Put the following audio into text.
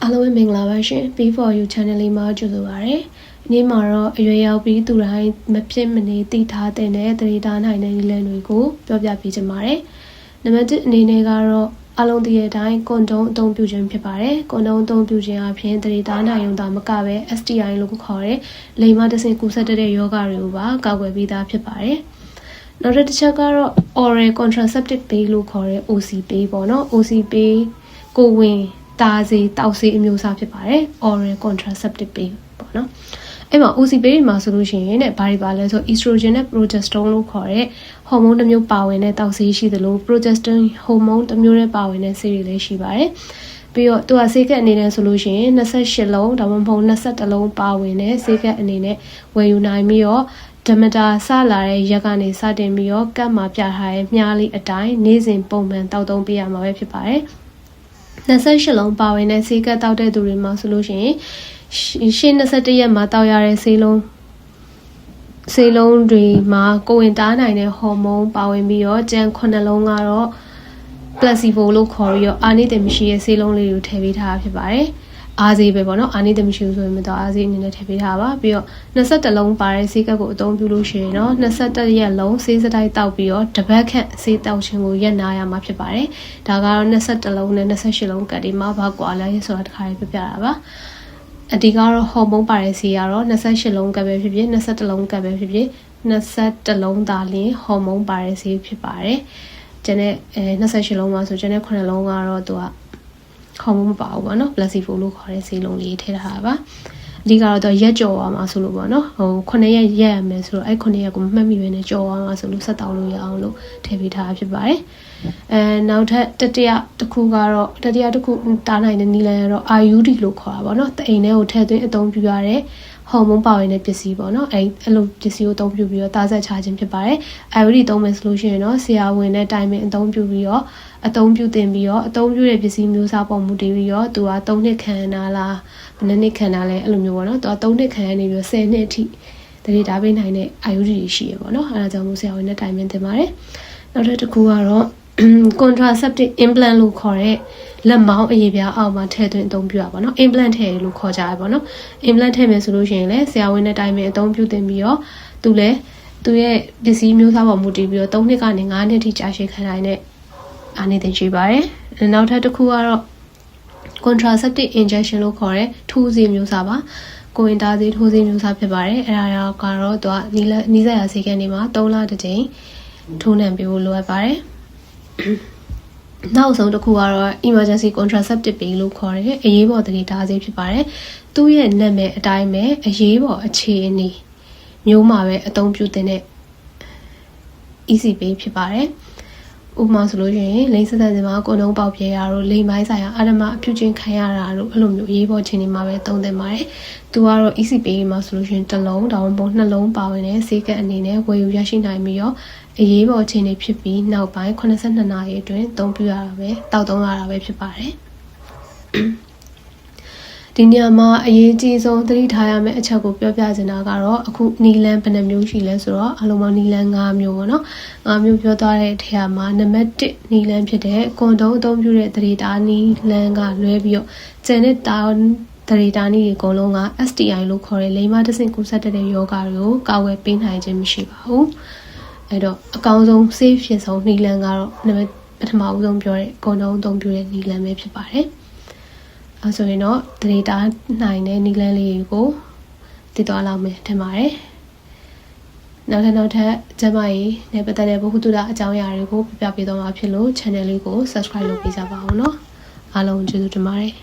အားလုံးပဲမင်္ဂလာပါရှင် P4U Channel လေးမှာကြိုဆိုပါရစေ။ဒီမှာတော့အရွယ်ရောက်ပြီးသူတိုင်းမဖြစ်မနေသိထားတဲ့သတိထားနိုင်တဲ့နည်းလမ်းတွေကိုပြောပြပေးချင်ပါတယ်။နံပါတ်1အနေနဲ့ကတော့အားလုံးသိတဲ့အတိုင်းကွန်ဒုံအသုံးပြုခြင်းဖြစ်ပါတယ်။ကွန်ဒုံအသုံးပြုခြင်းအပြင်သတိထားနိုင်ရုံသာမကပဲ STI လို့ခေါ်တဲ့လိင်မတဆင့်ကူးစက်တဲ့ရောဂါတွေကိုပါကာကွယ်ပေးတာဖြစ်ပါတယ်။နောက်တစ်ချက်ကတော့ oral contraceptive pill လို့ခေါ်တဲ့ OC pill ပေါ့နော် OC pill ကိုဝင်တာစီတောက်စီအမျိုးအစားဖြစ်ပါတယ် oral contraceptive pill ပေါ့နော်အဲ့မှာ OC pill မှာဆိုလို့ရှိရင်ဘာတွေပါလဲဆို estrogen နဲ့ progesterone လို့ခေါ်တဲ့ဟော်မုန်းတစ်မျိုးပါဝင်တဲ့တောက်စီရှိသလို progesterone ဟော်မုန်းတစ်မျိုးနဲ့ပါဝင်တဲ့ဆေးတွေလည်းရှိပါတယ်ပြီးတော့သူကဆေးကပ်အနေနဲ့ဆိုလို့ရှိရင်28လုံးဒါမှမဟုတ်21လုံးပါဝင်တဲ့ဆေးကပ်အနေနဲ့ဝယ်ယူနိုင်ပြီးတော့ဓမ္မတာစလာတဲ့ရက်ကနေစတင်ပြီးတော့ကပ်မှာပြထားတဲ့မြားလေးအတိုင်းနေ့စဉ်ပုံမှန်တောက်သုံးပေးရမှာပဲဖြစ်ပါတယ်28လုံးပါဝင်တဲ့ဆေးကပ်တောက်တဲ့သူတွေမှာဆိုလို့ရှိရင်ရှင်း21ရက်မှာတောက်ရတဲ့ဆေးလုံးတွေမှာကိုဝင်တားနိုင်တဲ့ဟော်မုန်းပါဝင်ပြီးတော့ကျန်9လုံးကတော့ placebo လို့ခေါ်ပြီးတော့အာနိသင်မရှိတဲ့ဆေးလုံးလေးကိုထည့်ပေးထားဖြစ်ပါတယ်အားစေးပဲပေါ့နော်အာနိသင်မရှိဘူးဆိုရင်မတော့အားစေးအနေနဲ့ထည့်ပေးထားပါပြီးတော့21လုံးပါတဲ့ဆေးကပ်ကိုအသုံးပြုလို့ရှိရင်တော့21ရက်လုံးဆေးစတိုက်တောက်ပြီးတော့တစ်ပတ်ခန့်ဆေးတောက်ခြင်းကိုရက်နာရမှာဖြစ်ပါတယ်ဒါကတော့21လုံးနဲ့28လုံးကပ်ဒီမှာဘာကွာလဲဆိုတာတစ်ခါလေးပြပြတာပါအဓိကတော့ဟော်မုန်းပါတဲ့ဆေးကတော့28လုံးကပ်ပဲဖြစ်ဖြစ်21လုံးကပ်ပဲဖြစ်ဖြစ်21လုံးသာလျှင်ဟော်မုန်းပါတဲ့ဆေးဖြစ်ပါတယ်ကျန်တဲ့28လုံးမှာဆိုကျန်တဲ့9လုံးကတော့သူကဟော်မုန်းမပါဘူးပေါ့နော် placebo လို့ခေါ်တဲ့ဆေးလုံးလေးထည့်ထားတာပါအဓိကတော့ရက်ကြော်သွားမှာဆိုလို့ပေါ့နော်ဟို9ရက်ရက်ရမယ်ဆိုတော့အဲ့9ရက်ကိုမှတ်မိပဲနဲ့ကြော်သွားမှာဆိုလို့ဆက်တောက်လို့ရအောင်လို့ထည့်ပေးထားတာဖြစ်ပါတယ်နောက်ထပ်တတိယတစ်ခုတားနိုင်တဲ့နည်းလမ်းကတော့ IUD လို့ခေါ်တာပေါ့နော်တအိမ်ထဲကိုထည့်သွင်းအသုံးပြုရတဲ့ဟော်မုန်းပါဝင်တဲ့ပစ္စည်းပေါ့နော်အဲ့လိုပစ္စည်းကိုအသုံးပြုပြီးတော့တားဆက်ချခြင်းဖြစ်ပါတယ် IUD သုံးမယ်ဆိုလို့ရှိရင်တော့ဆရာဝန်နဲ့တိုင်ပင်အသုံးပြုပြီးတော့အသုံးပြုတင်ပြီးတော့အသုံးပြုတဲ့ပစ္စည်းမျိုးစားပေါ်မူတည်ပြီးတော့သူက3နှစ်ခံနာလားဘယ်နှစ်ခံနာလဲအဲ့လိုမျိုးပေါ့နော်သူက3နှစ်ခံနေပြီးတော့10နှစ်အထိတတိထားပေးနိုင်တဲ့ IUD တွေရှိရပေါ့နော်အဲ့ဒါကြောင့်မို့ဆရာဝန်နဲ့တိုင်ပင်တင်ပါတယ်နောက်တစ်ခုကတော့contraceptive implant လို့ခေါ်တဲ့လက်မောင်းအရေးပြားအောက်မှာထည့်သွင်းအသုံးပြုရပါတော့ implant ထည့်လို့ခေါ်ကြရပါတော့ implant ထည့်မယ်ဆိုလို့ရှိရင်လည်းဆရာဝန်နဲ့တိုင်ပင်အသုံးပြုတင်ပြီးတော့သူလည်းသူရဲ့ပစ္စည်းမျိုးစားပေါ်မူတည်ပြီးတော့3နှစ်ကနေ5နှစ်ထိကြာရှည်ခံနိုင်တဲ့အာနိသင်ရှိပါတယ်နောက်ထပ်တစ်ခုကတော့ contraceptive injection လို့ခေါ်တဲ့ထိုးဆေးမျိုးစားပါကိုဝင်တားဆေးထိုးဆေးမျိုးစားဖြစ်ပါတယ်အဲ့ဒါကတော့သူကနီးစပ်ရာဆေးကန်းတွေမှာ3လတစ်ကြိမ်ထိုးနှံပေးဖို့လိုအပ်ပါတယ်နောက်ဆုံးတစ်ခုကတော့ emergency contraceptive pill လို့ခေါ်တဲ့အရေးပေါ်သတိထားဆေးဖြစ်ပါတယ်။သူ့ရဲ့နာမည်အတိုင်းပဲအရေးပေါ်အခြေအနေမျိုးမှာပဲအသုံးပြုတဲ့ EC pill ဖြစ်ပါတယ်။ဥပမာဆိုလို့ရှိရင်လိင်ဆက်ဆံစဉ်မှာကိုယ်လုံးပေါက်ပြဲရတို့လိင်ပိုင်းဆိုင်ရာအာရမအပြုချင်းခံရတာတို့အဲ့လိုမျိုးအရေးပေါ်အခြေအနေမှာပဲသုံးသင့်ပါတယ်။သူကတော့ EC pill မှာဆိုလို့ရှိရင်တစ်လုံးဒါမှမဟုတ်2လုံးပါဝင်တဲ့ဆေးကပ်အနေနဲ့ဝယ်ယူရရှိနိုင်ပြီးတော့အရေးပေါ်အခြေအနေဖြစ်ပြီးနောက်ပိုင်း82နာရီအတွင်းသုံးပြရတာပဲတောက်သုံးရတာပဲဖြစ်ပါတယ်ဒီညမှာအရေးကြီးဆုံးသတိထားရမယ့်အချက်ကိုပြောပြချင်တာကတော့အခုနီလန်ဘယ်နှမျိုးရှိလဲဆိုတော့အလုံးပေါင်းနီလန်5မျိုးပေါ့နော်5မျိုးပြောသွားတဲ့အထက်မှာနံပါတ်1နီလန်ဖြစ်တဲ့ကွန်ဒုံအသုံးပြုတဲ့သတိထားနီလန်ကလွဲပြီးတော့ကျန်တဲ့သတိထားနည်းတွေအကုန်လုံးက STI လို့ခေါ်တဲ့လိင်မတဆင့်ကူးစက်တဲ့ယောဂါတွေကိုကာကွယ်ပေးနိုင်ခြင်းမရှိပါဘူးအဲ့တော့အကောင်းဆုံး safe ဖြစ်ဆုံးနီလန်ကတော့ပထမဦးဆုံးပြောတဲ့ကွန်ဒုံအသုံးပြုတဲ့နီလန်ပဲဖြစ်ပါတယ်အဲဆိုရင်တော့သတိထားနိုင်တဲ့နီလန်လေးကိုသိသွားလောက်မယ်ထင်ပါတယ်နောက်ထပ်ကျမကြီးနဲ့ပတ်သက်တဲ့ဘုဟုတုတအကြောင်းအရာတွေကိုပြပြပေးသွားမှာဖြစ်လို့ channel လေးကို subscribe လုပ်ပေးကြပါဦးเนาะအားလုံးကျေးဇူးတင်ပါတယ်